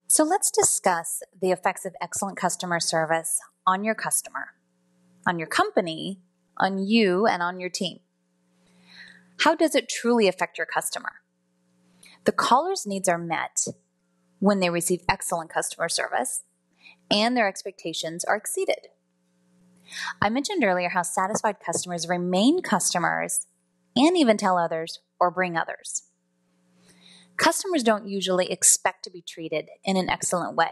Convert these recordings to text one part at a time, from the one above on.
So let's discuss the effects of excellent customer service on your customer, on your company, on you, and on your team. How does it truly affect your customer? The caller's needs are met when they receive excellent customer service and their expectations are exceeded. I mentioned earlier how satisfied customers remain customers and even tell others or bring others. Customers don't usually expect to be treated in an excellent way,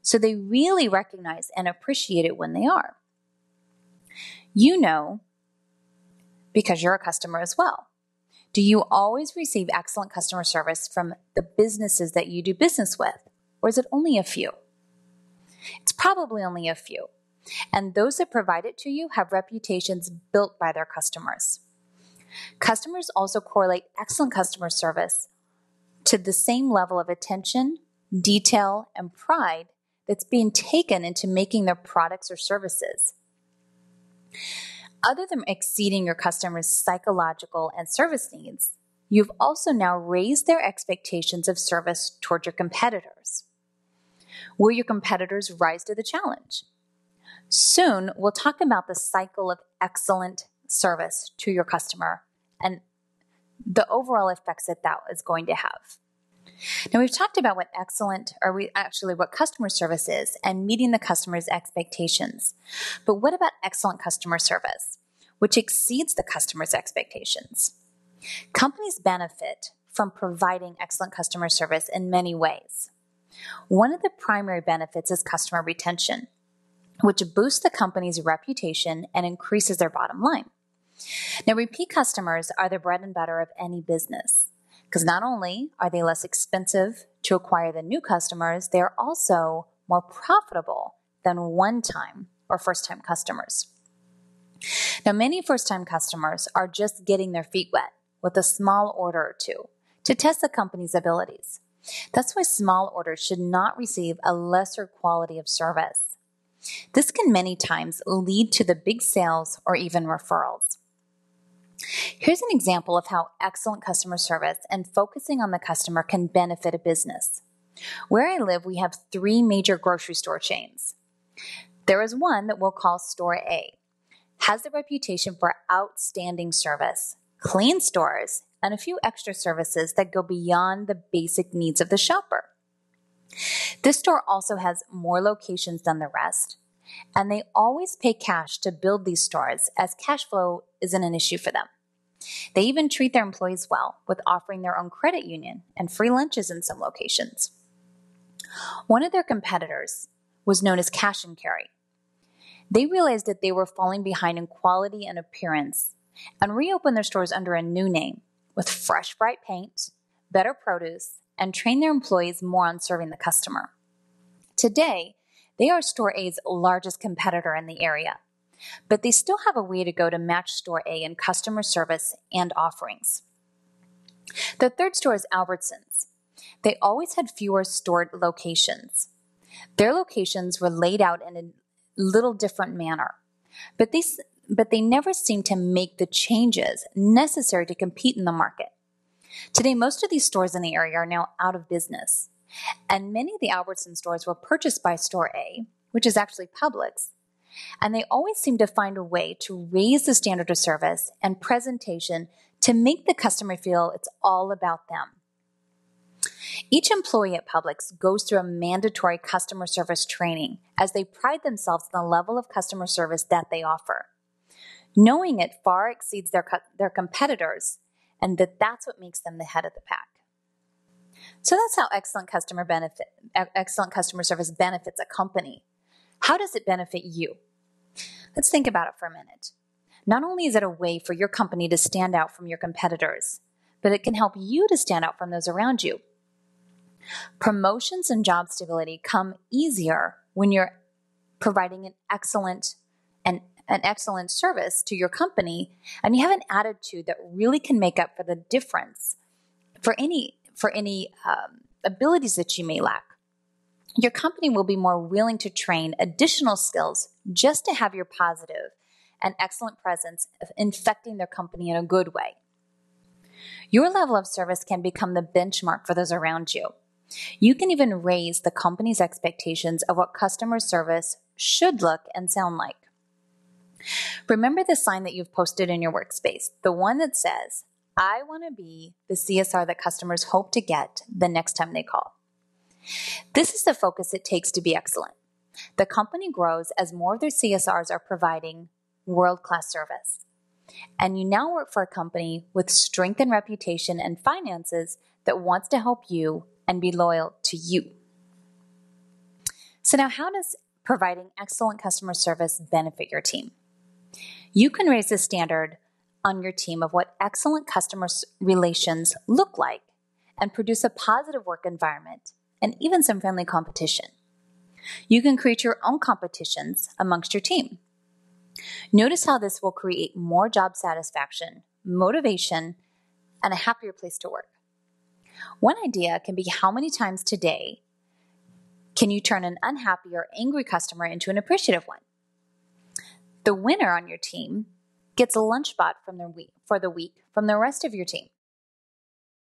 so they really recognize and appreciate it when they are. You know, because you're a customer as well. Do you always receive excellent customer service from the businesses that you do business with, or is it only a few? It's probably only a few, and those that provide it to you have reputations built by their customers. Customers also correlate excellent customer service to the same level of attention, detail, and pride that's being taken into making their products or services. Other than exceeding your customers' psychological and service needs, you've also now raised their expectations of service toward your competitors. Will your competitors rise to the challenge? Soon, we'll talk about the cycle of excellent service to your customer and the overall effects that is going to have. Now, we've talked about what customer service is and meeting the customer's expectations. But what about excellent customer service, which exceeds the customer's expectations? Companies benefit from providing excellent customer service in many ways. One of the primary benefits is customer retention, which boosts the company's reputation and increases their bottom line. Now, repeat customers are the bread and butter of any business, because not only are they less expensive to acquire than new customers, they are also more profitable than one-time or first-time customers. Now, many first-time customers are just getting their feet wet with a small order or two to test the company's abilities. That's why small orders should not receive a lesser quality of service. This can many times lead to the big sales or even referrals. Here's an example of how excellent customer service and focusing on the customer can benefit a business. Where I live, we have 3 major grocery store chains. There is one that we'll call Store A, has the reputation for outstanding service, clean stores, and a few extra services that go beyond the basic needs of the shopper. This store also has more locations than the rest, and they always pay cash to build these stores as cash flow isn't an issue for them. They even treat their employees well with offering their own credit union and free lunches in some locations. One of their competitors was known as Cash and Carry. They realized that they were falling behind in quality and appearance and reopened their stores under a new name with fresh, bright paint, better produce, and trained their employees more on serving the customer. Today, they are Store A's largest competitor in the area, but they still have a way to go to match Store A in customer service and offerings. The third store is Albertsons. They always had fewer stored locations. Their locations were laid out in a little different manner, but they never seemed to make the changes necessary to compete in the market. Today, most of these stores in the area are now out of business, and many of the Albertsons stores were purchased by Store A, which is actually Publix, and they always seem to find a way to raise the standard of service and presentation to make the customer feel it's all about them. Each employee at Publix goes through a mandatory customer service training as they pride themselves on the level of customer service that they offer, knowing it far exceeds their competitors and that's what makes them the head of the pack. So that's how excellent customer service benefits a company. How does it benefit you? Let's think about it for a minute. Not only is it a way for your company to stand out from your competitors, but it can help you to stand out from those around you. Promotions and job stability come easier when you're providing an excellent service to your company, and you have an attitude that really can make up for the difference for any abilities that you may lack. Your company will be more willing to train additional skills just to have your positive and excellent presence infecting their company in a good way. Your level of service can become the benchmark for those around you. You can even raise the company's expectations of what customer service should look and sound like. Remember the sign that you've posted in your workspace, the one that says, "I want to be the CSR that customers hope to get the next time they call." This is the focus it takes to be excellent. The company grows as more of their CSRs are providing world-class service. And you now work for a company with strength and reputation and finances that wants to help you and be loyal to you. So now, how does providing excellent customer service benefit your team? You can raise the standard on your team of what excellent customer relations look like and produce a positive work environment and even some friendly competition. You can create your own competitions amongst your team. Notice how this will create more job satisfaction, motivation, and a happier place to work. One idea can be how many times today can you turn an unhappy or angry customer into an appreciative one? The winner on your team gets a lunch bot for the week from the rest of your team.